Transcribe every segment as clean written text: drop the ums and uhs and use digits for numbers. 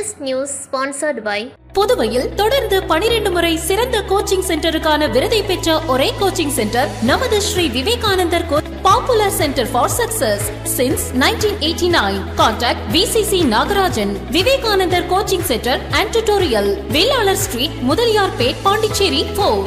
This news sponsored by புதுவையில் தொடர்ந்து 12 முறை சிறந்த கோச்சிங் சென்டருக்கான விருதை பெற்ற ஒரே கோச்சிங் சென்டர் நமது ஸ்ரீ விவேகானந்தர் Popular Center for Success since 1989. Contact VCC Nagarajan, Vivekanandar Coaching Center and Tutorial, Vellalar Street, Mudaliyarpet, Pondicherry. Phone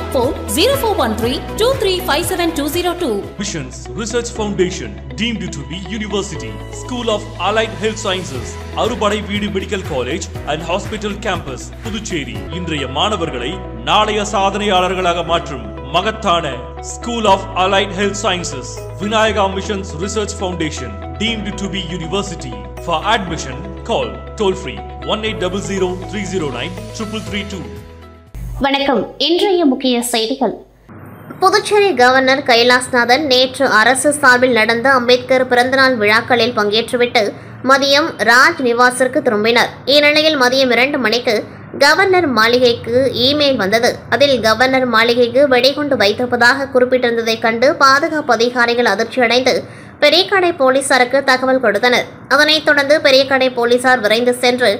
0413-2357-202. Missions Research Foundation, deemed to be University, School of Allied Health Sciences, Arubadai Veedu Medical College and Hospital Campus, Puducherry. இன்றைய மாணவர்களை நாளைய சாதனையாளர்களாக மாற்றும் மகத்தான School of Allied Health Sciences, Vinayaka Missions Research Foundation, deemed to be University. For admission, call toll free 1800-309-3332. வணக்கம். இன்றைய முக்கிய செய்திகள். Puducherry governor Kailasanathan நேற்று அரசு சார்பில் நடந்த அம்பேத்கர் பிறந்தநாள் விழாக்களில் பங்கேற்றுவிட்டு மதியம் ராஜ் நிவாசிற்கு திரும்பினார். இந்நிலையில் மதியம் 2 மணிக்கு கவர்னர் மாளிகைக்கு இமெயில் வந்தது. அதில் கவர்னர் மாளிகைக்கு வெடிகுண்டு வைத்திருப்பதாக குறிப்பிட்டிருந்ததை கண்டு பாதுகாப்பு அதிகாரிகள் அதிர்ச்சியடைந்து பெரியக்கடை போலீசாருக்கு தகவல் கொடுத்தனர். அதனைத் தொடர்ந்து பெரியக்கடை போலீசார் விரைந்து சென்று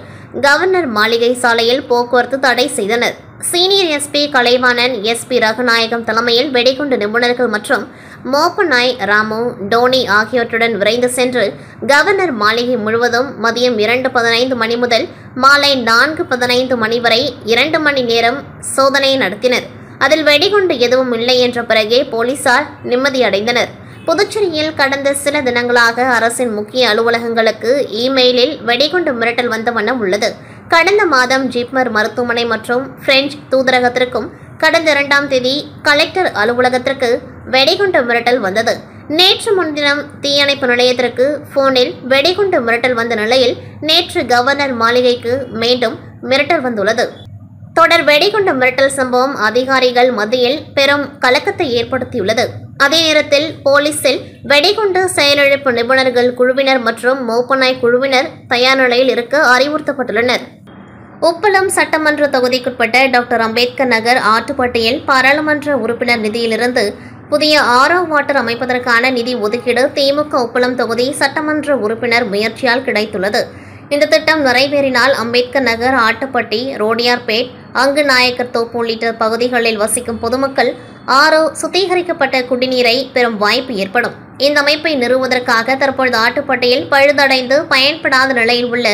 கவர்னர் மாளிகை சாலையில் போக்குவரத்து தடை செய்தனர். Senior SP Kalaivanan, SP Raghunayagam தலைமையில் வெடிகுண்டு நிபுணர்கள் மற்றும் மோப்பநாய் ராமு, டோனி ஆகியோருடன் விரைந்து சென்று கவர்னர் மாளிகை முழுவதும் மதியம் 2:15 மணி முதல் மாலை 4:15 மணி வரை 2 மணி நேரம் சோதனை நடத்தினர். அதில் வெடிகுண்டு எதுவும் இல்லை என்ற பிறகே போலீசார் நிம்மதியடைந்தனர். புதுச்சேரியில் கடந்த சில தினங்களாக அரசின் முக்கிய அலுவலகங்களுக்கு இமெயிலில் வெடிகுண்டு மிரட்டல் வந்த வண்ணம் உள்ளது. கடந்த மாதம் ஜிப்மர் மருத்துவமனை மற்றும் பிரெஞ்சு தூதரகத்திற்கும் கடந்த 2ஆம் தேதி கலெக்டர் அலுவலகத்திற்கு வெடிகுண்டு மிரட்டல் வந்தது. நேற்று முன்தினம் தீயணைப்பு நிலையத்திற்கு போனில் வெடிகுண்டு மிரட்டல் வந்த நிலையில் நேற்று கவர்னர் மாளிகைக்கு மீண்டும் மிரட்டல் வந்துள்ளது. தொடர் வெடிகுண்டு மிரட்டல் சம்பவம் அதிகாரிகள் மத்தியில் பெரும் கலக்கத்தை ஏற்படுத்தியுள்ளது. அதே நேரத்தில் போலீசில் வெடிகுண்டு செயலிழப்பு நிபுணர்கள் குழுவினர் மற்றும் மோப்பநாய் குழுவினர் தயார் நிலையில் இருக்க அறிவுறுத்தப்பட்டுள்ளனர். உப்பளம் சட்டமன்ற தொகுதிக்குட்பட்ட டாக்டர் அம்பேத்கர் நகர் ஆட்டுப்பட்டியில் பாராளுமன்ற உறுப்பினர் நிதியிலிருந்து புதிய RO வாட்டர் அமைப்பதற்கான நிதி ஒதுக்கீடு திமுக உப்பளம் தொகுதி சட்டமன்ற உறுப்பினர் முயற்சியால் கிடைத்துள்ளது. இந்த திட்டம் நிறைவேறினால் அம்பேத்கர் நகர், ஆட்டுப்பட்டி, ரோடியார்பேட், அங்குநாயக்கர் தோப்பு உள்ளிட்ட பகுதிகளில் வசிக்கும் பொதுமக்கள் RO சுத்திகரிக்கப்பட்ட குடிநீரை பெறும் வாய்ப்பு ஏற்படும். இந்த அமைப்பை நிறுவுவதற்காக தற்பொழுது ஆட்டுப்பட்டியில் பழுதடைந்து பயன்படாத நிலையில் உள்ள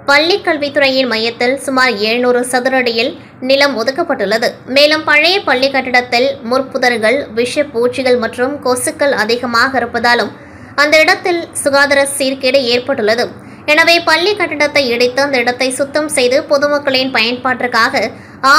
பள்ளிக் கல்வித்துறையின் மையத்தில் சுமார் 700 சதுர அடியில் நிலம் ஒதுக்கப்பட்டுள்ளது. மேலும் பழைய பள்ளி கட்டிடத்தில் முற்புதர்கள், விஷ பூச்சிகள் மற்றும் கொசுக்கள் அதிகமாக இருப்பதாலும் அந்த இடத்தில் சுகாதார சீர்கேடு ஏற்பட்டுள்ளது. எனவே பள்ளி கட்டிடத்தை இடித்து அந்த இடத்தை சுத்தம் செய்து பொதுமக்களின் பயன்பாட்டிற்காக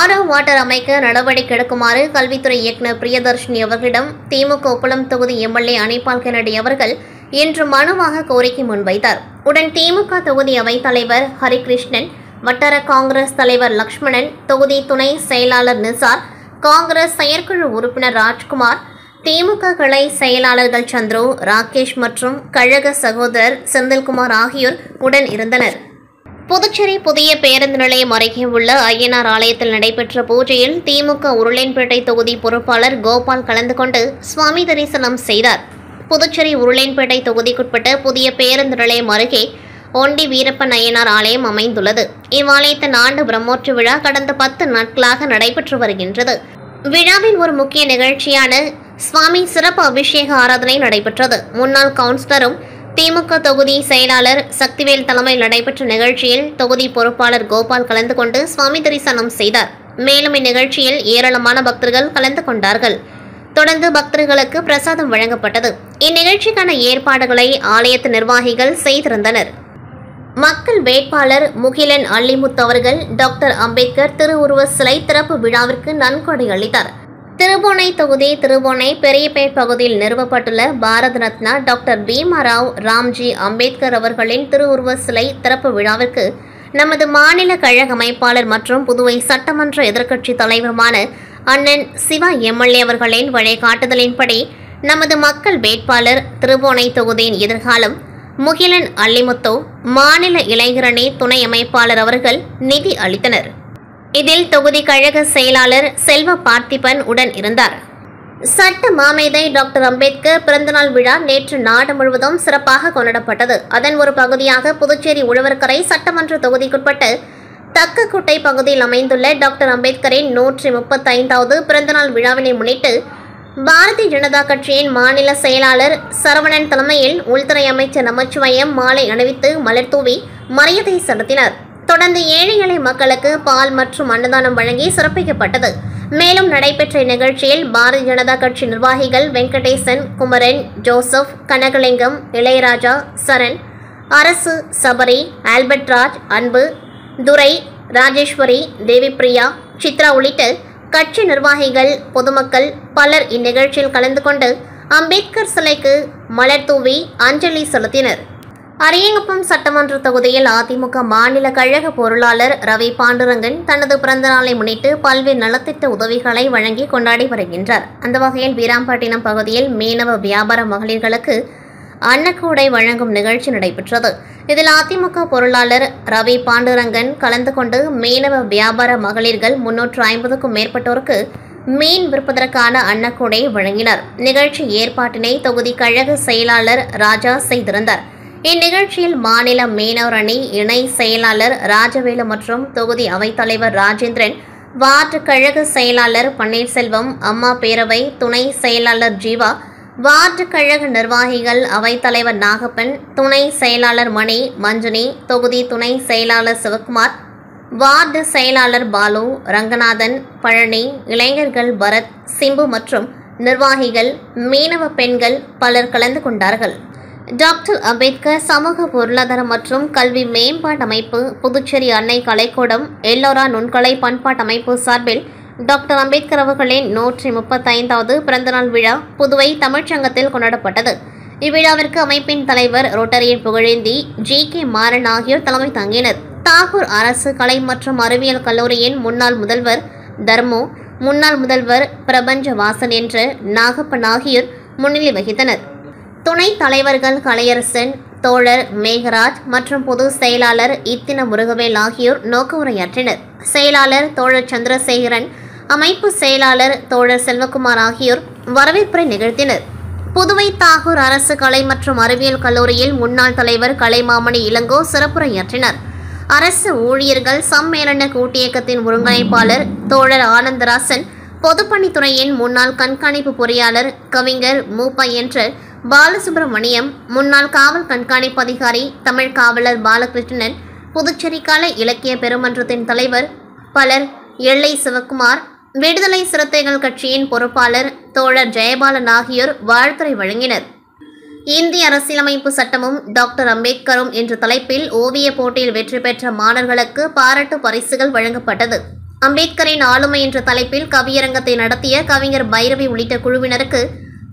RO வாட்டர் அமைக்க நடவடிக்கை எடுக்குமாறு கல்வித்துறை இயக்குநர் பிரியதர்ஷினி அவர்களிடம் திமுக உப்பளம் தொகுதி MLA அனிபால் கென்னடி அவர்கள் இன்று மனுவாக கோரிக்கை முன்வைத்தார். உடன் திமுக தொகுதி அவைத் தலைவர் ஹரிகிருஷ்ணன், வட்டார காங்கிரஸ் தலைவர் லக்ஷ்மணன், தொகுதி துணை செயலாளர் நிசார், காங்கிரஸ் செயற்குழு உறுப்பினர் ராஜ்குமார், திமுக கிளை செயலாளர்கள் சந்துரு, ராகேஷ் மற்றும் கழக சகோதரர் செந்தில்குமார் ஆகியோர் உடன் இருந்தனர். புதுச்சேரி புதிய பேருந்து நிலையம் அருகே உள்ள ஐயனார் ஆலயத்தில் நடைபெற்ற பூஜையில் திமுக உருளையன்பேட்டை தொகுதி பொறுப்பாளர் கோபால் கலந்து கொண்டு சுவாமி தரிசனம் செய்தார். புதுச்சேரி உருளையன்பேட்டை தொகுதிக்குட்பட்ட புதிய பேருந்து நிலையம் அருகே ஒண்டி வீரப்பன் ஐயனார் ஆலயம் அமைந்துள்ளது. இவ்வாலயத்தின் ஆண்டு பிரம்மோற்சவ விழா கடந்த 10 நாட்களாக நடைபெற்று வருகின்றது. விழாவின் ஒரு முக்கிய நிகழ்ச்சியான சுவாமி சிறப்பு அபிஷேக ஆராதனை நடைபெற்றது. முன்னாள் கவுன்சிலரும் திமுக தொகுதி செயலாளர் சக்திவேல் தலைமையில் நடைபெற்ற நிகழ்ச்சியில் தொகுதி பொறுப்பாளர் கோபால் கலந்து கொண்டு சுவாமி தரிசனம் செய்தார். மேலும் இந்நிகழ்ச்சியில் ஏராளமான பக்தர்கள் கலந்து கொண்டார்கள். தொடர்ந்து பக்தர்களுக்கு பிரசாதம் வழங்கப்பட்டது. இந்நிகழ்ச்சிக்கான ஏற்பாடுகளை ஆலயத்து நிர்வாகிகள் செய்திருந்தனர். மக்கள் வேட்பாளர் முகிலன் அள்ளிமுத்து அவர்கள் டாக்டர் அம்பேத்கர் திருவுருவ சிலை திறப்பு விழாவிற்கு நன்கொடை அளித்தார். திருபுவனை தொகுதி திருபுவனை பெரியபேட் பகுதியில் நிறுவப்பட்டுள்ள பாரத ரத்னா டாக்டர் பீமாராவ் ராம்ஜி அம்பேத்கர் அவர்களின் திருவுருவ சிலை திறப்பு விழாவிற்கு நமது மாநில கழக அமைப்பாளர் மற்றும் புதுவை சட்டமன்ற எதிர்க்கட்சி தலைவருமான அண்ணன் சிவா MLA அவர்களின் வழிகாட்டுதலின்படி நமது மக்கள் வேட்பாளர் திருபுவனை தொகுதியின் எதிர்காலம் முகிலன் அள்ளிமுத்து, மாநில இளைஞரணி துணை அமைப்பாளர் அவர்கள் நிதி அளித்தனர். இதில் தொகுதி கழக செயலாளர் செல்வ பார்த்திபன் உடன் இருந்தார். சட்ட மாமேதை டாக்டர் அம்பேத்கர் பிறந்தநாள் விழா நேற்று நாடு முழுவதும் சிறப்பாக கொண்டாடப்பட்டது. அதன் ஒரு பகுதியாக புதுச்சேரி உழவர்கரை சட்டமன்ற தொகுதிக்குட்பட்ட தக்கக்குட்டை பகுதியில் அமைந்துள்ள டாக்டர் அம்பேத்கரின் 135வது பிறந்தநாள் விழாவினை முன்னிட்டு பாரதிய ஜனதா கட்சியின் மாநில செயலாளர் சரவணன் தலைமையில் உள்துறை அமைச்சர் நமச்சிவாயம் மாலை அணிவித்து மலர் தூவி மரியாதை செலுத்தினார். தொடர்ந்து ஏழை எளிய மக்களுக்கு பால் மற்றும் அன்னதானம் வழங்கி சிறப்பிக்கப்பட்டது. மேலும் நடைபெற்ற இந்நிகழ்ச்சியில் பாரதிய ஜனதா கட்சி நிர்வாகிகள் வெங்கடேசன், குமரன், ஜோசப், கனகலிங்கம், இளையராஜா, சரண், அரசு, சபரி, ஆல்பர்ட் ராஜ், அன்பு, துரை, ராஜேஸ்வரி, தேவிப்பிரியா, சித்ரா உள்ளிட்ட கட்சி நிர்வாகிகள், பொதுமக்கள் பலர் இந்நிகழ்ச்சியில் கலந்து கொண்டு அம்பேத்கர் சிலைக்கு மலர் தூவி அஞ்சலி செலுத்தினர். அரியங்குப்பம் சட்டமன்ற தொகுதியில் அதிமுக மாநில கழக பொருளாளர் ரவி பாண்டுரங்கன் தனது பிறந்தநாளை முன்னிட்டு பல்வேறு நலத்திட்ட உதவிகளை வழங்கி கொண்டாடி வருகின்றார். அந்த வகையில் வீராம்பட்டினம் பகுதியில் மீனவ வியாபார மகளிர்களுக்கு அன்னக்கூடை வழங்கும் நிகழ்ச்சி நடைபெற்றது. இதில் அதிமுக பொருளாளர் ரவி பாண்டுரங்கன் கலந்து கொண்டு மீனவ வியாபார மகளிர்கள் 350க்கும் மேற்பட்டோருக்கு மீன் விற்பதற்கான அன்னக்கூடை வழங்கினார். நிகழ்ச்சி ஏற்பாட்டினை தொகுதி கழக செயலாளர் ராஜா செய்திருந்தார். இந்நிகழ்ச்சியில் மாநில மீனவர் அணி இணை செயலாளர் ராஜவேலு மற்றும் தொகுதி அவைத்தலைவர் ராஜேந்திரன், வார்டு கழக செயலாளர் பன்னீர்செல்வம், அம்மா பேரவை துணை செயலாளர் ஜீவா, வார்டு கழக நிர்வாகிகள் அவைத்தலைவர் நாகப்பன், துணை செயலாளர் மணி, மஞ்சுனி, தொகுதி துணை செயலாளர் சிவகுமார், வார்டு செயலாளர் பாலு, ரங்கநாதன், பழனி, இளைஞர்கள் பரத், சிம்பு மற்றும் நிர்வாகிகள், மீனவ பெண்கள் பலர் கலந்து கொண்டார்கள். டாக்டர் அம்பேத்கர் சமூக பொருளாதார மற்றும் கல்வி மேம்பாட்டு அமைப்பு, புதுச்சேரி அன்னை கலைக்கூடம், எல்லோரா நுண்கலை பண்பாட்டு அமைப்பு சார்பில் டாக்டர் அம்பேத்கர் அவர்களின் 135வது பிறந்தநாள் விழா புதுவை தமிழ்ச்சங்கத்தில் கொண்டாடப்பட்டது. இவ்விழாவிற்கு அமைப்பின் தலைவர் ரோட்டரியன் புகழேந்தி, ஜி.கே. மாறன் ஆகியோர் தலைமை தாங்கினர். தாகூர் அரசு கலை மற்றும் அறிவியல் கல்லூரியின் முன்னாள் முதல்வர் தர்மு, முன்னாள் முதல்வர் பிரபஞ்ச வாசன் என்ற நாகப்பன் ஆகியோர் முன்னிலை வகித்தனர். துணைத் தலைவர்கள் கலையரசன், தோழர் மேகராஜ் மற்றும் பொது செயலாளர் இத்தின முருகவேல் ஆகியோர் நோக்க உரையாற்றினர். செயலாளர் தோழர் சந்திரசேகரன், அமைப்பு செயலாளர் தோழர் செல்வகுமார் ஆகியோர் வரவேற்புரை நிகழ்த்தினர். புதுவை தாகூர் அரசு கலை மற்றும் அறிவியல் கல்லூரியில் முன்னாள் தலைவர் கலைமாமணி இளங்கோ சிறப்புரையாற்றினார். அரசு ஊழியர்கள் சம்மேளன கூட்டியக்கத்தின் ஒருங்கிணைப்பாளர் தோழர் ஆனந்தராசன், பொதுப்பணித்துறையின் முன்னாள் கண்காணிப்பு பொறியாளர் கவிஞர் மூப்பா என்ற பாலசுப்ரமணியம், முன்னாள் காவல் கண்காணிப்பு அதிகாரி தமிழ் காவலர் பாலகிருஷ்ணன், புதுச்சேரி கலை இலக்கிய பெருமன்றத்தின் தலைவர் பலர், எல்லை சிவகுமார், விடுதலை சிறுத்தைகள் கட்சியின் பொறுப்பாளர் தோழர் ஜெயபாலன் ஆகியோர் வாழ்த்துரை வழங்கினர். இந்திய அரசியலமைப்பு சட்டமும் டாக்டர் அம்பேத்கரும் என்ற தலைப்பில் ஓவிய போட்டியில் வெற்றி பெற்ற மாணவர்களுக்கு பாராட்டு பரிசுகள் வழங்கப்பட்டது. அம்பேத்கரின் ஆளுமை என்ற தலைப்பில் கவியரங்கத்தை நடத்திய கவிஞர் பைரவி உள்ளிட்ட குழுவினருக்கு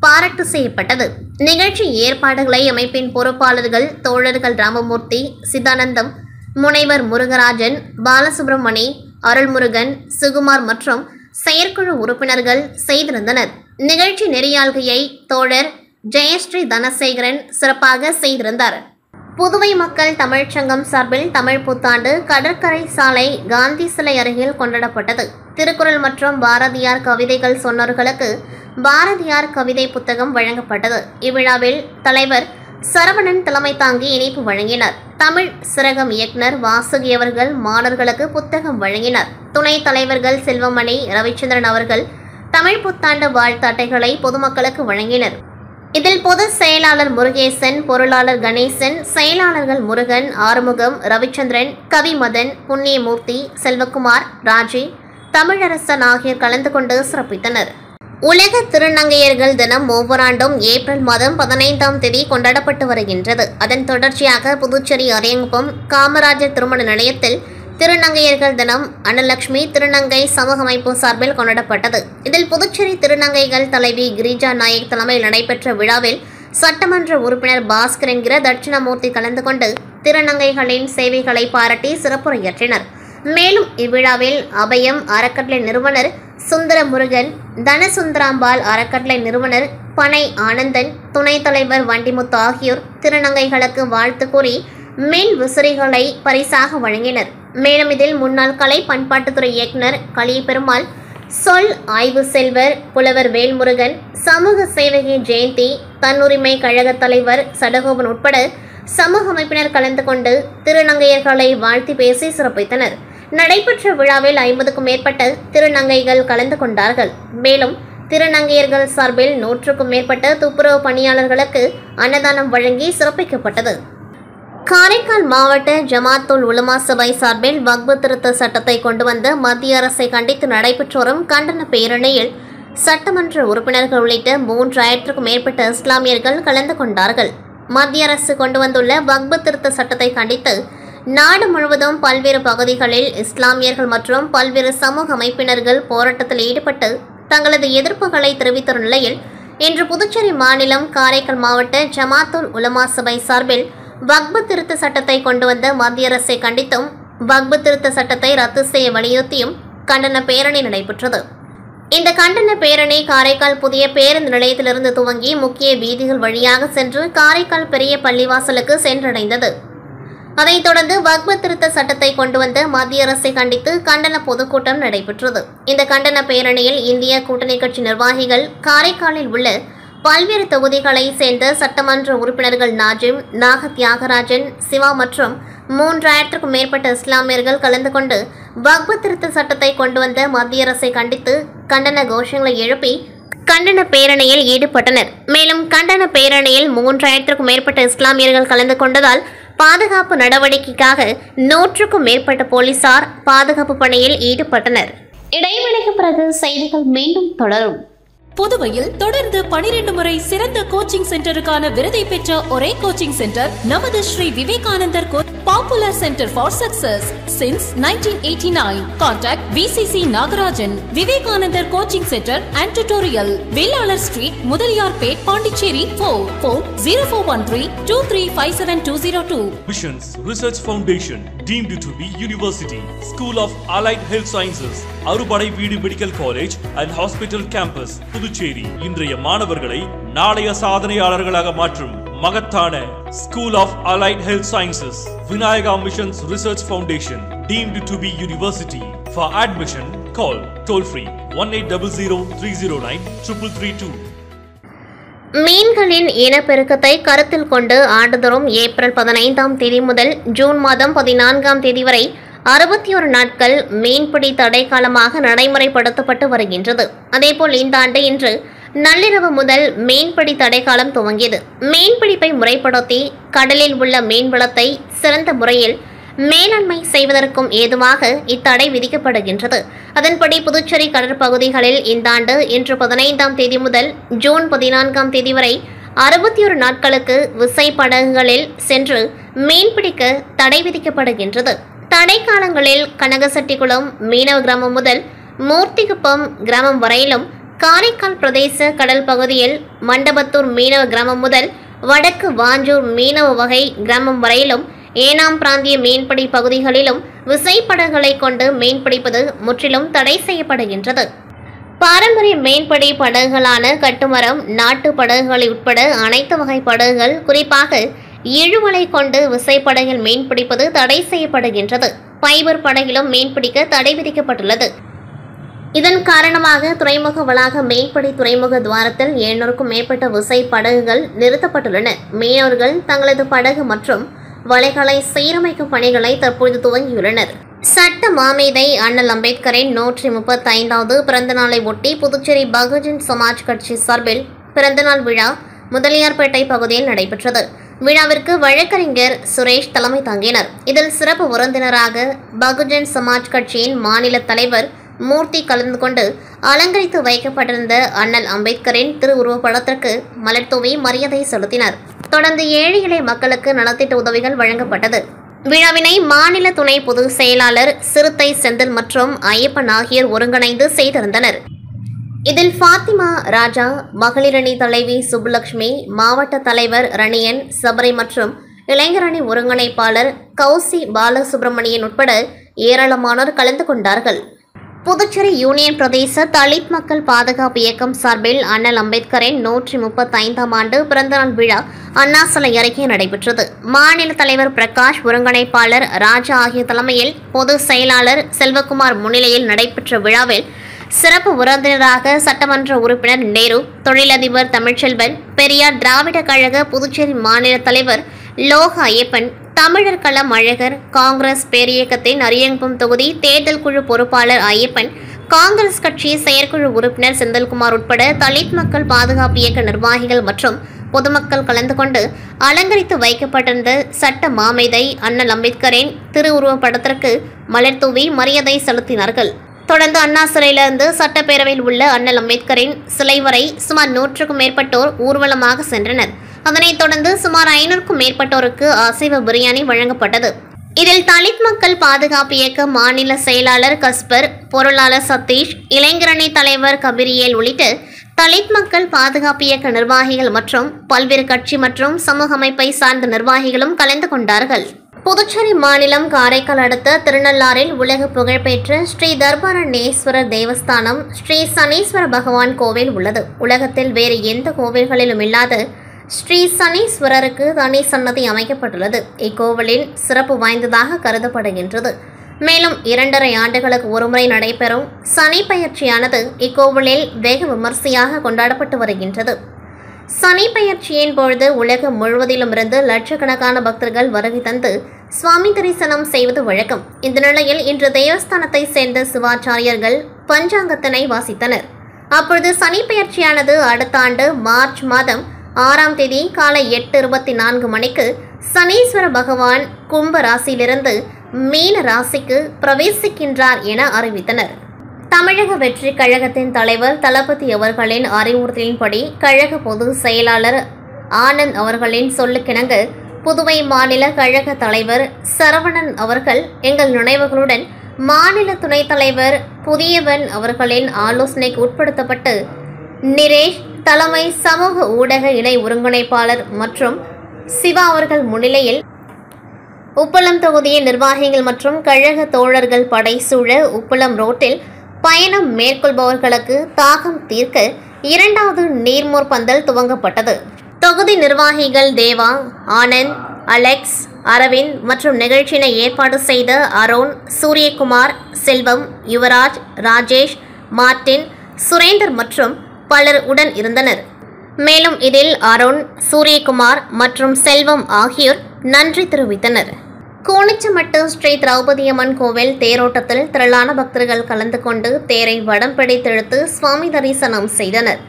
பாராட்டு செய்யப்பட்டது. நிகழ்ச்சி ஏற்பாடுகளை அமைப்பின் பொறுப்பாளர்கள் தோழர்கள் ராமமூர்த்தி, சிதானந்தம், முனைவர் முருகராஜன், பாலசுப்ரமணி, அருள்முருகன், சுகுமார் மற்றும் செயற்குழு உறுப்பினர்கள் செய்திருந்தனர். நிகழ்ச்சி நெறியாள்கையை தோழர் ஜெயஸ்ரீ தனசேகரன் சிறப்பாக செய்திருந்தார். புதுவை மக்கள் தமிழ்ச்சங்கம் சார்பில் தமிழ் புத்தாண்டு கடற்கரை சாலை காந்தி சிலை அருகில் கொண்டாடப்பட்டது. திருக்குறள் மற்றும் பாரதியார் கவிதைகள் சொன்னவர்களுக்கு பாரதியார் கவிதை புத்தகம் வழங்கப்பட்டது. இவ்விழாவில் தலைவர் சரவணன் தலைமை தாங்கி இனிப்பு வழங்கினார். தமிழ் சிறகம் இயக்குனர் வாசுகி அவர்கள் மாணவர்களுக்கு புத்தகம் வழங்கினார். துணைத் தலைவர்கள் செல்வமணி, ரவிச்சந்திரன் அவர்கள் தமிழ் புத்தாண்டு வாழ்த்து அட்டைகளை பொதுமக்களுக்கு வழங்கினர். இதில் பொது செயலாளர் முருகேசன், பொருளாளர் கணேசன், செயலாளர்கள் முருகன், ஆறுமுகம், ரவிச்சந்திரன், கவிமதன், புண்ணியமூர்த்தி, செல்வகுமார், ராஜி, தமிழரசன் ஆகியோர் கலந்து கொண்டு சிறப்பித்தனர். உலக திருநங்கையர்கள் தினம் ஒவ்வொரு ஆண்டும் ஏப்ரல் மாதம் 15ஆம் தேதி கொண்டாடப்பட்டு வருகின்றது. அதன் தொடர்ச்சியாக புதுச்சேரி அரியங்குப்பம் காமராஜர் திருமண நிலையத்தில் திருநங்கையர்கள் தினம் அன்னலட்சுமி திருநங்கை சமூக அமைப்பு சார்பில் கொண்டாடப்பட்டது. இதில் புதுச்சேரி திருநங்கைகள் தலைவி கிரிஜா நாயக் தலைமையில் நடைபெற்ற விழாவில் சட்டமன்ற உறுப்பினர் பாஸ்கர் என்கிற தட்சிணாமூர்த்தி கலந்து கொண்டு திருநங்கைகளின் சேவைகளை பாராட்டி சிறப்புரையாற்றினர். மேலும் இவ்விழாவில் அபயம் அறக்கட்டளை நிறுவனர் சுந்தர முருகன், தனசுந்தராம்பாள் அறக்கட்டளை நிறுவனர் பனை ஆனந்தன், துணைத் தலைவர் வண்டிமுத்து ஆகியோர் திருநங்கைகளுக்கு வாழ்த்து கூறி மின் விசிறிகளை பரிசாக வழங்கினர். மேலும் இதில் முன்னாள் கலை பண்பாட்டுத்துறை இயக்குனர் கலியபெருமாள், சொல் ஆய்வு செல்வர் புலவர் வேல்முருகன், சமூக சேவகி ஜெயந்தி, தன்னுரிமை கழக தலைவர் சடகோபன் உட்பட சமூக அமைப்பினர் கலந்து கொண்டு திருநங்கையர்களை வாழ்த்தி பேசி சிறப்பித்தனர். நடைபெற்ற விழாவில் 50க்கும் மேற்பட்ட திருநங்கைகள் கலந்து கொண்டார்கள். மேலும் திருநங்கையர்கள் சார்பில் 100க்கும் மேற்பட்ட துப்புரவு பணியாளர்களுக்கு அன்னதானம் வழங்கி சிறப்பிக்கப்பட்டது. காரைக்கால் மாவட்ட ஜமாத்துல் உலமா சபை சார்பில் வக்பு திருத்த சட்டத்தை கொண்டு வந்த மத்திய அரசை கண்டித்து நடைபெற்று வரும் கண்டன பேரணியில் சட்டமன்ற உறுப்பினர்கள் உள்ளிட்ட 3000க்கும் மேற்பட்ட இஸ்லாமியர்கள் கலந்து கொண்டார்கள். மத்திய அரசு கொண்டு வந்துள்ள வக்பு திருத்த சட்டத்தை கண்டித்து நாடு முழுவதும் பல்வேறு பகுதிகளில் இஸ்லாமியர்கள் மற்றும் பல்வேறு சமூக அமைப்பினர்கள் போராட்டத்தில் ஈடுபட்டு தங்களது எதிர்ப்புகளை தெரிவித்த நிலையில் இன்று புதுச்சேரி மாநிலம் காரைக்கால் மாவட்ட ஜமாத்துல் உலமா சபை சார்பில் வக்பு திருத்த சட்டத்தை கொண்டு வந்த மத்திய அரசை கண்டித்தும் வக்பு திருத்த சட்டத்தை ரத்து செய்ய வலியுறுத்தியும் கண்டன பேரணி நடைபெற்றது. இந்த கண்டன பேரணி காரைக்கால் புதிய பேருந்து நிலையத்திலிருந்து துவங்கி முக்கிய வீதிகள் வழியாக சென்று காரைக்கால் பெரிய பள்ளிவாசலுக்கு சென்றடைந்தது. அதைத் தொடர்ந்து வக்பு திருத்த சட்டத்தை கொண்டு வந்த மத்திய அரசை கண்டித்து கண்டன பொதுக்கூட்டம் நடைபெற்றது. இந்த கண்டன பேரணியில் இந்திய கூட்டணி கட்சி நிர்வாகிகள், காரைக்காலில் உள்ள பல்வேறு தொகுதிகளை சேர்ந்த சட்டமன்ற உறுப்பினர்கள் நாஜிம், நாக தியாகராஜன், சிவா மற்றும் 3000க்கும் மேற்பட்ட இஸ்லாமியர்கள் கலந்து கொண்டு வக்பு திருத்த சட்டத்தை கொண்டு வந்த மத்திய அரசை கண்டித்து கண்டன கோஷங்களை எழுப்பி கண்டன பேரணியில் ஈடுபட்டனர். மேலும் கண்டன பேரணியில் 3000க்கும் மேற்பட்ட இஸ்லாமியர்கள் கலந்து கொண்டதால் பாதுகாப்பு நடவடிக்கைக்காக 100க்கும் மேற்பட்ட போலீசார் பாதுகாப்பு பணியில் ஈடுபட்டனர். இடைவெளிக்கு பிறகு செய்திகள் மீண்டும் தொடரும். புதுவையில் தொடர்ந்து 12 முறை சிறந்த கோச்சிங் சென்டருக்கான விருதை பெற்ற ஒரே கோச்சிங் சென்டர் நமது Shri Vivekanandar popular centre for success since 1989. Contact VCC Nagarajan, Vivekanandar coaching centre and tutorial, Velalar street, Mudaliarpet, Pondicherry. Phone 04132357 Missions Research Foundation, deemed to be University, School of Allied Health Sciences, அறுபடை வீடு medical college and hospital campus, Puducherry. இன்றைய மாணவர்களை நாளைய சாதனையாளர்களாக மாற்றும் மகத்தான School of Allied Health Sciences, Vinayaka Missions Research Foundation, deemed to be University. For admission, call toll free 1800309332. மீன்களின் இனப்பெருக்கத்தை கருத்தில் கொண்டு ஆண்டுதோறும் ஏப்ரல் 15ஆம் தேதி முதல் ஜூன் மாதம் 14ஆம் தேதி வரை 61 நாட்கள் மீன்பிடி தடை காலமாக நடைமுறைப்படுத்தப்பட்டு வருகின்றது. அதேபோல் இந்த ஆண்டு இன்று நள்ளிரவு முதல் மீன்பிடி தடை காலம் துவங்கியது. மீன்பிடிப்பை முறைப்படுத்தி கடலில் உள்ள மீன்வளத்தை சிறந்த முறையில் மேலாண்மை செய்வதற்கும் ஏதுவாக இத்தடை விதிக்கப்படுகின்றது. அதன்படி புதுச்சேரி கடற்பகுதிகளில் இந்த ஆண்டு இன்று 15ஆம் தேதி முதல் ஜூன் 14ஆம் தேதி வரை 61 நாட்களுக்கு விசைப்படகுகளில் சென்று மீன்பிடிக்க தடை விதிக்கப்படுகின்றது. தடை காலங்களில் கனகசெட்டிக்குளம் மீனவ கிராமம் முதல் மூர்த்திகுப்பம் கிராமம் வரையிலும், காரைக்கால் பிரதேச கடல் பகுதியில் மண்டபத்தூர் மீனவ கிராமம் முதல் வடக்கு வாஞ்சூர் மீனவ வகை கிராமம் வரையிலும், ஏனாம் பிராந்திய மீன்பிடி பகுதிகளிலும் விசைப்படகுகளை கொண்டு மீன்பிடிப்பது முற்றிலும் தடை செய்யப்படுகின்றது. பாரம்பரிய மீன்பிடி படகுகளான கட்டுமரம், நாட்டு படகுகளை உட்பட அனைத்து வகை படகுகள், குறிப்பாக இழுவலை கொண்டு விசைப்படகில் மீன்பிடிப்பது தடை செய்யப்படுகின்றது. பைபர் படகிலும் மீன்பிடிக்க தடை விதிக்கப்பட்டுள்ளது. இதன் காரணமாக துறைமுக வளாக மீன்பிடி துறைமுக துவாரத்தில் 700க்கும் மேற்பட்ட விசை படகுகள் நிறுத்தப்பட்டுள்ளன. மீனவர்கள் தங்களது படகு மற்றும் வலைகளை சீரமைக்கும் பணிகளை தற்போது துவங்கியுள்ளனர். சட்ட மாமேதை அண்ணல் அம்பேத்கரின் 135வது பிறந்தநாளை ஒட்டி புதுச்சேரி பகுஜன் சமாஜ் கட்சி சார்பில் பிறந்தநாள் விழா முதலியார்பேட்டை பகுதியில் நடைபெற்றது. விழாவிற்கு வழக்கறிஞர் சுரேஷ் தலைமை தாங்கினார். இதில் சிறப்பு விருந்தினராக பகுஜன் சமாஜ் கட்சியின் மாநில தலைவர் மூர்த்தி கலந்து கொண்டு அலங்கரித்து வைக்கப்பட்டிருந்த அண்ணல் அம்பேத்கரின் திருவுருவப்படத்திற்கு மலர் தூவி மரியாதை செலுத்தினார். தொடர்ந்து ஏழை எளிய மக்களுக்கு நலத்திட்ட உதவிகள் வழங்கப்பட்டது. விழாவினை மாநில துணை பொதுச் செயலாளர் சிறுத்தை செந்தில் மற்றும் ஐயப்பன் ஆகியோர் ஒருங்கிணைந்து செய்திருந்தனர். இதில் ஃபாத்திமா ராஜா, மகளிரணி தலைவி சுப்புலட்சுமி, மாவட்ட தலைவர் ரணியன் சபரி மற்றும் இளைஞரணி ஒருங்கிணைப்பாளர் கௌசி பாலசுப்ரமணியன் உட்பட ஏராளமானோர் கலந்து கொண்டார்கள். புதுச்சேரி யூனியன் பிரதேச தலித் மக்கள் பாதுகாப்பு இயக்கம் சார்பில் அண்ணல் அம்பேத்கரின் 135ஆம் ஆண்டு பிறந்தநாள் விழா அண்ணா சிலை அருகே நடைபெற்றது. மாநில தலைவர் பிரகாஷ், ஒருங்கிணைப்பாளர் ராஜா ஆகிய தலைமையில் பொதுச் செயலாளர் செல்வகுமார் முன்னிலையில் நடைபெற்ற விழாவில் சிறப்பு விருந்தினராக சட்டமன்ற உறுப்பினர் நேரு, தொழிலதிபர் தமிழ்ச்செல்வன், பெரியார் திராவிட கழக புதுச்சேரி மாநில தலைவர் லோக ஐயப்பன், தமிழர் களம் அழகர், காங்கிரஸ் பேரியக்கத்தின் அரியங்குப்பம் தொகுதி தேர்தல் குழு பொறுப்பாளர் ஐயப்பன், காங்கிரஸ் கட்சி செயற்குழு உறுப்பினர் செந்தில்குமார் உட்பட தலித் மக்கள் பாதுகாப்பு இயக்க நிர்வாகிகள் மற்றும் பொதுமக்கள் கலந்து கொண்டு அலங்கரித்து வைக்கப்பட்டிருந்த சட்ட மாமேதை அண்ணல் அம்பேத்கரின் திருவுருவப் படத்திற்கு மலர் தூவி மரியாதை செலுத்தினார்கள். தொடர்ந்து அண்ணா சிலையிலிருந்து சட்டப்பேரவையில் உள்ள அண்ணல் அம்பேத்கரின் சிலை வரை சுமார் 100க்கும் மேற்பட்டோர் ஊர்வலமாக சென்றனர். அதனைத் தொடர்ந்து சுமார் 500க்கும் மேற்பட்டோருக்கு அசைவ பிரியாணி வழங்கப்பட்டது. இதில் தலித் மக்கள் பாதுகாப்பு இயக்க மாநில செயலாளர் கஸ்பர், பொருளாளர் சதீஷ், இளைஞரணி தலைவர் கபிரியேல் உள்ளிட்ட தலித் மக்கள் பாதுகாப்பு இயக்க நிர்வாகிகள் மற்றும் பல்வேறு கட்சி மற்றும் சமூக அமைப்பை சார்ந்த நிர்வாகிகளும் கலந்து கொண்டார்கள். புதுச்சேரி மாநிலம் காரைக்கால் அடுத்த திருநள்ளாறில் உலக புகழ்பெற்ற ஸ்ரீ தர்பாரண்யேஸ்வரர் தேவஸ்தானம் ஸ்ரீ சனீஸ்வர பகவான் கோவில் உள்ளது. உலகத்தில் வேறு எந்த கோவில்களிலும் இல்லாத ஸ்ரீ சனீஸ்வரருக்கு தனி சன்னதி அமைக்கப்பட்டுள்ளது. இக்கோவிலின் சிறப்பு வாய்ந்ததாக கருதப்படுகின்றது. மேலும் 2.5 ஆண்டுகளுக்கு ஒருமுறை நடைபெறும் சனி பெயர்ச்சியானது இக்கோவிலில் வெகு விமர்சையாக கொண்டாடப்பட்டு வருகின்றது. சனி பெயர்ச்சியின் பொழுது உலகம் முழுவதிலும் இருந்து லட்சக்கணக்கான பக்தர்கள் வருகை தந்து சுவாமி தரிசனம் செய்வது வழக்கம். இந்த நிலையில் இன்று தேவஸ்தானத்தை சேர்ந்த சிவாச்சாரியர்கள் பஞ்சாங்கத்தினை வாசித்தனர். அப்பொழுது சனி பெயர்ச்சியானது அடுத்த ஆண்டு மார்ச் மாதம் 6ஆம் தேதி காலை 8:24 மணிக்கு சனீஸ்வர பகவான் கும்ப ராசியிலிருந்து மீன ராசிக்கு பிரவேசிக்கின்றார் என அறிவித்தனர். தமிழக வெற்றி கழகத்தின் தலைவர் தளபதி அவர்களின் அறிவுறுத்தலின்படி கழக பொதுச் செயலாளர் ஆனந்த் அவர்களின் சொல்லுக்கிணங்க புதுவை மாநில கழக தலைவர் சரவணன் அவர்கள் எங்கள் நினைவுகளுடன் மாநில துணைத் தலைவர் புதியவன் அவர்களின் ஆலோசனைக்கு உட்படுத்தப்பட்டு நிரேஷ் தலைமை சமூக ஊடக இணை ஒருங்கிணைப்பாளர் மற்றும் சிவா அவர்கள் முன்னிலையில் உப்பளம் தொகுதியின் நிர்வாகிகள் மற்றும் கழக தோழர்கள் படைசூழ உப்பளம் ரோட்டில் பயணம் மேற்கொள்பவர்களுக்கு தாகம் தீர்க்க 2வது நீர்மோர் பந்தல் துவங்கப்பட்டது. தொகுதி நிர்வாகிகள் தேவா, ஆனந்த், அலெக்ஸ், அரவிந்த் மற்றும் நிகழ்ச்சியினை ஏற்பாடு செய்த அருண், சூரியகுமார், செல்வம், யுவராஜ், ராஜேஷ், மார்டின், சுரேந்தர் மற்றும் பலர் உடன் இருந்தனர். மேலும் இதில் அருண், சூரியகுமார் மற்றும் செல்வம் ஆகியோர் நன்றி தெரிவித்தனர். கூனிச்சமட்டு ஸ்ரீ திரௌபதியம்மன் கோவில் தேரோட்டத்தில் திரளான பக்தர்கள் கலந்து கொண்டு தேரை வடம் பிடித்தெழுத்து சுவாமி தரிசனம் செய்தனர்.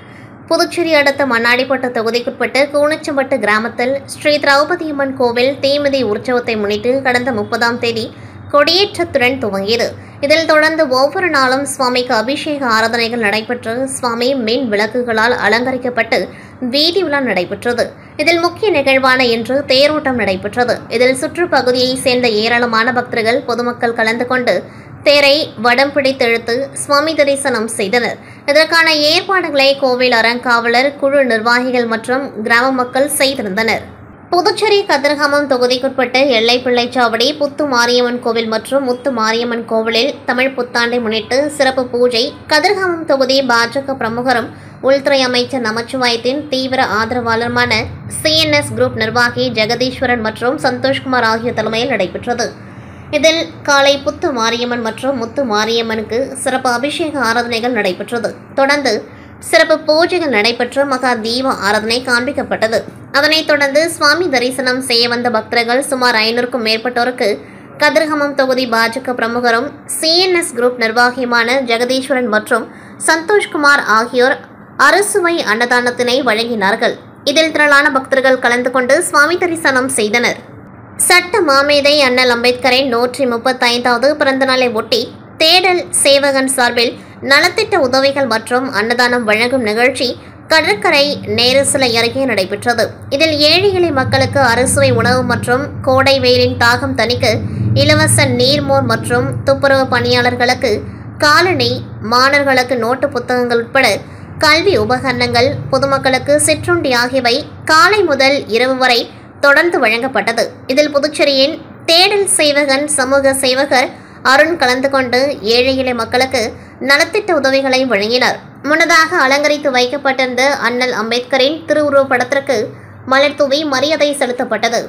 புதுச்சேரி அடுத்த மண்ணாடிப்பட்டு தொகுதிக்குட்பட்ட கூனிச்சம்பட்டு கிராமத்தில் ஸ்ரீ திரௌபதியம்மன் கோவில் தீமிதி உற்சவத்தை முன்னிட்டு கடந்த 30ஆம் தேதி கொடியேற்றத்துடன் துவங்கியது. இதில் தொடர்ந்து ஒவ்வொரு நாளும் சுவாமிக்கு அபிஷேக ஆராதனைகள் நடைபெற்று சுவாமி மின் விளக்குகளால் அலங்கரிக்கப்பட்டு வீதி உலா நடைபெற்றது. இதில் முக்கிய நிகழ்வான இன்று தேரோட்டம் நடைபெற்றது. இதில் சுற்றுப்பகுதியை சேர்ந்த ஏராளமான பக்தர்கள் பொதுமக்கள் கலந்து கொண்டு தேரை வடம் பிடித்தெழுத்து சுவாமி தரிசனம் செய்தனர். இதற்கான ஏற்பாடுகளை கோவில் அறங்காவலர் குழு நிர்வாகிகள் மற்றும் கிராம மக்கள் செய்திருந்தனர். புதுச்சேரி கதிர்காமம் தொகுதிக்குட்பட்ட எல்லைப்பிள்ளைச்சாவடி புத்து மாரியம்மன் கோவில் மற்றும் முத்து மாரியம்மன் கோவிலில் தமிழ் புத்தாண்டை முன்னிட்டு சிறப்பு பூஜை. கதிர்காமம் தொகுதி பாஜக பிரமுகரும் உள்துறை அமைச்சர் நமச்சிவாயத்தின் தீவிர ஆதரவாளருமான சிஎன்எஸ் குரூப் நிர்வாகி ஜெகதீஸ்வரன் மற்றும் சந்தோஷ்குமார் ஆகியோர் தலைமையில் நடைபெற்றது. இதில் காலை புத்து மாரியம்மன் மற்றும் முத்து மாரியம்மனுக்கு சிறப்பு அபிஷேக ஆராதனைகள் நடைபெற்றது. தொடர்ந்து சிறப்பு பூஜைகள் நடைபெற்று மகா தீப ஆராதனை காண்பிக்கப்பட்டது. அதனைத் தொடர்ந்து சுவாமி தரிசனம் செய்ய வந்த பக்தர்கள் சுமார் 500க்கும் மேற்பட்டோருக்கு கதிர்காமம் தொகுதி பாஜக பிரமுகரும் சிஎன்எஸ் குரூப் நிர்வாகியுமான ஜெகதீஸ்வரன் மற்றும் சந்தோஷ்குமார் ஆகியோர் அறுசுவை அன்னதானத்தினை வழங்கினார்கள். இதில் திரளான பக்தர்கள் கலந்து கொண்டு சுவாமி தரிசனம் செய்தனர். சட்ட மாமேதை அண்ணல் அம்பேத்கரின் 135வது பிறந்தநாளை ஒட்டி தேடல் சேவகன் சார்பில் நலத்திட்ட உதவிகள் மற்றும் அன்னதானம் வழங்கும் நிகழ்ச்சி கடற்கரை நேரு சிலை அருகே நடைபெற்றது. இதில் ஏழை எளிய மக்களுக்கு அறுசுவை உணவு மற்றும் கோடை வெயிலின் தாகம் தணிக்க இலவச நீர்மோர் மற்றும் துப்புரவு பணியாளர்களுக்கு காலணி, மாணவர்களுக்கு நோட்டு புத்தகங்கள் உட்பட கல்வி உபகரணங்கள், பொதுமக்களுக்கு சிற்றுண்டி ஆகியவை காலை முதல் இரவு வரை தொடர்ந்து வழங்கப்பட்டது. இதில் புதுச்சேரியின் தேடல் சேவகன் சமூக சேவகர் அருண் கலந்து கொண்டு ஏழை எளிய மக்களுக்கு நலத்திட்ட உதவிகளை வழங்கினார். முன்னதாக அலங்கரித்து வைக்கப்பட்டிருந்த அண்ணல் அம்பேத்கரின் திருவுருவப் படத்திற்கு மலர் தூவி மரியாதை செலுத்தப்பட்டது.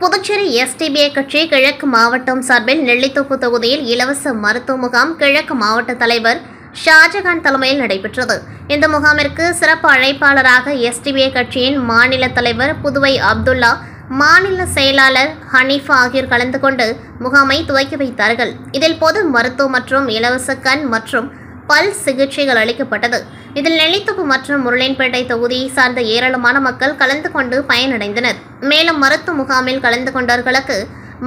புதுச்சேரி எஸ்டிபிஐ கட்சி கிழக்கு மாவட்டம் சார்பில் நெல்லித்தோப்பு தொகுதியில் இலவச மருத்துவ முகாம் கிழக்கு மாவட்ட தலைவர் ஷாஜகான் தலைமையில் நடைபெற்றது. இந்த முகாமிற்கு சிறப்பு அழைப்பாளராக எஸ்டிபிஐ கட்சியின் மாநில தலைவர் புதுவை அப்துல்லா, மாநில செயலாளர் ஹனீஃபா ஆகியோர் கலந்து கொண்டு முகாமை துவக்கி வைத்தார்கள். இதில் பொது மருத்துவம் மற்றும் இலவச கண் மற்றும் பல் சிகிச்சைகள் அளிக்கப்பட்டது. இதில் நெல்லித்தோப்பு மற்றும் உருளையன்பேட்டை தொகுதியை சார்ந்த ஏராளமான மக்கள் கலந்து கொண்டு பயனடைந்தனர். மேலும் மருத்துவ முகாமில் கலந்து கொண்டவர்களுக்கு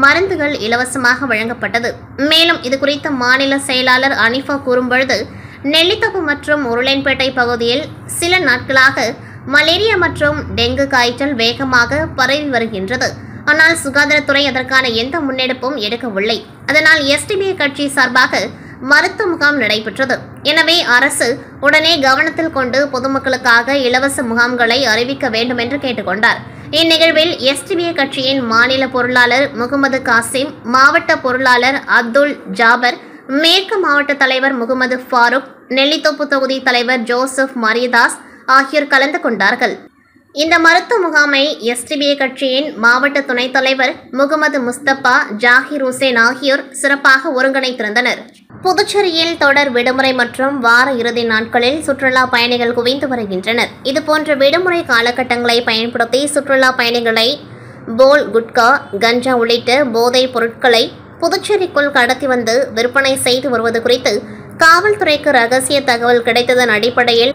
மருந்துகள் இலவசமாக வழங்கப்பட்டது. மேலும் இதுகுறித்து மாநில செயலாளர் ஹனீஃபா கூறும்பொழுது, நெல்லித்தோப்பு மற்றும் உருளையன்பேட்டை பகுதியில் சில நாட்களாக மலேரியா மற்றும் டெங்கு காய்ச்சல் வேகமாக பரவி வருகின்றது. ஆனால் சுகாதாரத்துறை அதற்கான எந்த முன்னெடுப்பும் எடுக்கவில்லை. அதனால் எஸ்டிபிஐ கட்சி சார்பாக மருத்துவ முகாம் நடைபெற்றது. எனவே அரசு உடனே கவனத்தில் கொண்டு பொதுமக்களுக்காக இலவச முகாம்களை அறிவிக்க வேண்டும் என்று கேட்டுக்கொண்டார். இந்நிகழ்வில் எஸ்டிபிஐ கட்சியின் மாநில பொருளாளர் முகமது காசிம், மாவட்ட பொருளாளர் அப்துல் ஜாபர், மேற்கு மாவட்ட தலைவர் முகமது ஃபாரூக், நெல்லித்தோப்பு தொகுதி தலைவர் ஜோசப் மரியதாஸ் ஆகியோர் கலந்து கொண்டார்கள். இந்த மருத்துவ முகாமை எஸ்டிபிஐ கட்சியின் மாவட்ட துணைத் தலைவர் முகமது முஸ்தபா, ஜாகிர் ஹுசேன் ஆகியோர் சிறப்பாக ஒருங்கிணைத்திருந்தனர். புதுச்சேரியில் தொடர் விடுமுறை மற்றும் வார இறுதி நாட்களில் சுற்றுலா பயணிகள் குவிந்து வருகின்றனர். இதுபோன்ற விடுமுறை காலகட்டங்களை பயன்படுத்தி சுற்றுலா பயணிகளை போல், குட்கா, கஞ்சா உள்ளிட்ட போதைப் பொருட்களை புதுச்சேரிக்குள் கடத்தி வந்து விற்பனை செய்து வருவது குறித்து காவல்துறைக்கு ரகசிய தகவல் கிடைத்ததன் அடிப்படையில்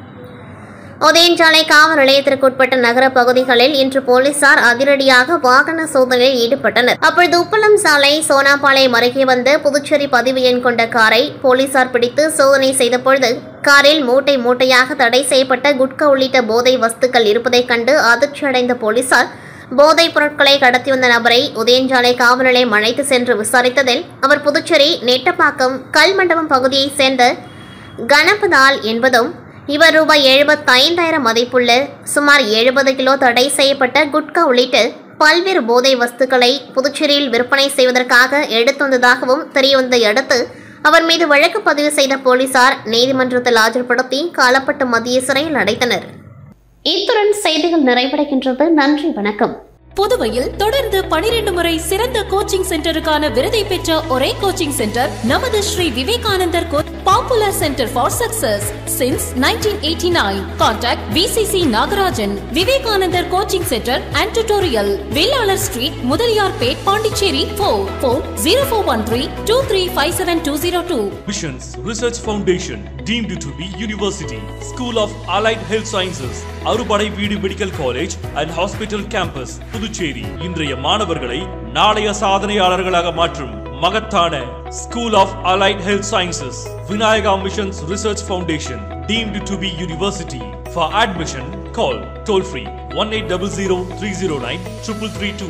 ஒதேஞ்சாலை காவல் நிலையத்திற்குட்பட்ட நகர பகுதிகளில் இன்று போலீசார் அதிரடியாக வாகன சோதனையில் ஈடுபட்டனர். அப்பொழுது உப்பளம் சாலை சோனாபாளையம் அருகே வந்த புதுச்சேரி பதிவு எண் கொண்ட காரை போலீசார் பிடித்து சோதனை செய்தபொழுது காரில் மூட்டை மூட்டையாக தடை செய்யப்பட்ட குட்கா உள்ளிட்ட போதை வஸ்துக்கள் இருப்பதைக் கண்டு அதிர்ச்சியடைந்த போலீசார் போதைப் பொருட்களை கடத்தி வந்த நபரை உதயஞ்சாலை காவல் நிலையம் அழைத்து சென்று விசாரித்ததில் அவர் புதுச்சேரி நெட்டப்பாக்கம் கல்மண்டபம் பகுதியைச் சேர்ந்த கணபதால் என்பதும் இவர் ரூபாய் 75,000 மதிப்புள்ள சுமார் 70 கிலோ தடை செய்யப்பட்ட குட்கா உள்ளிட்ட பல்வேறு போதை வஸ்துக்களை புதுச்சேரியில் விற்பனை செய்வதற்காக எடுத்து வந்ததாகவும் தெரியவந்ததை அடுத்து அவர் மீது வழக்கு பதிவு செய்த போலீசார் நீதிமன்றத்தில் ஆஜர்படுத்தி காலப்பட்டு மத்திய சிறையில் அடைத்தனர். இத்துடன் செய்திகள் நிறைவடைகின்றது. நன்றி, வணக்கம். புதுவையில் தொடர்ந்து 12 முறை சிறந்த கோச்சிங் சென்டருக்கான விருதை பெற்ற ஒரே கோச்சிங் சென்டர் நமது Shri Vivekanandar popular centre for success since 1989. Contact VCC Nagarajan, Vivekanandar Coaching Center and Tutorial, Vellalar Street, Mudaliyarpet, Pondicherry. Phone 0413-2357-202. Missions Research Foundation, deemed to be University, School of Allied Health Sciences, அறுபடை வீடு medical college and hospital campus, Puducherry. இன்றைய மாணவர்களை நாளைய சாதனையாளர்களாக மாற்றும் மகத்தான School of Allied Health Sciences, Vinayaka Missions Research Foundation, deemed to be University. For admission, call toll free 1800 309 332.